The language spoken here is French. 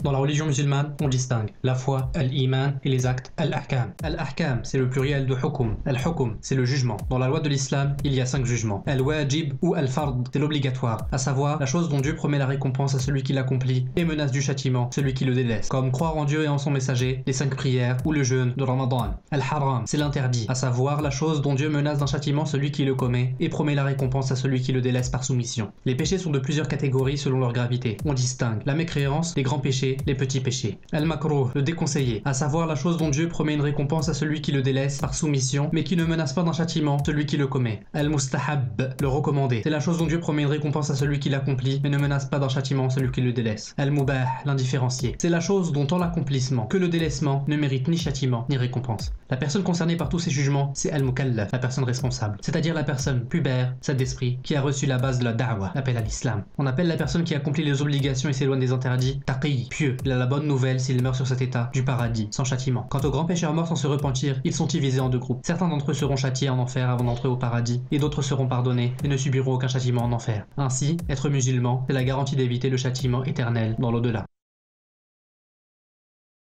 Dans la religion musulmane, on distingue la foi, al-iman, et les actes, al-ahkam. Al-ahkam, c'est le pluriel de hukum. Al-hukum, c'est le jugement. Dans la loi de l'islam, il y a 5 jugements. Al-wajib ou al-fard, c'est l'obligatoire, à savoir la chose dont Dieu promet la récompense à celui qui l'accomplit et menace du châtiment celui qui le délaisse, comme croire en Dieu et en son messager, les 5 prières ou le jeûne de Ramadan. Al-haram, c'est l'interdit, à savoir la chose dont Dieu menace d'un châtiment celui qui le commet et promet la récompense à celui qui le délaisse par soumission. Les péchés sont de plusieurs catégories selon leur gravité. On distingue la mécréance, les grands péchés, les petits péchés. Al-makruh, le déconseillé, à savoir la chose dont Dieu promet une récompense à celui qui le délaisse par soumission, mais qui ne menace pas d'un châtiment celui qui le commet. Al-mustahab, le recommandé, c'est la chose dont Dieu promet une récompense à celui qui l'accomplit, mais ne menace pas d'un châtiment celui qui le délaisse. Al-mubah, l'indifférencié, c'est la chose dont tant l'accomplissement que le délaissement ne mérite ni châtiment ni récompense. La personne concernée par tous ces jugements, c'est al-mukallaf, la personne responsable, c'est-à-dire la personne pubère, celle d'esprit, qui a reçu la base de la da'wa, l'appel à l'islam. On appelle la personne qui accomplit les obligations et s'éloigne des interdits taqi, pieux. Il a la bonne nouvelle s'il meurt sur cet état du paradis, sans châtiment. Quant aux grands pécheurs morts sans se repentir, ils sont divisés en 2 groupes. Certains d'entre eux seront châtiés en enfer avant d'entrer au paradis, et d'autres seront pardonnés et ne subiront aucun châtiment en enfer. Ainsi, être musulman, c'est la garantie d'éviter le châtiment éternel dans l'au-delà.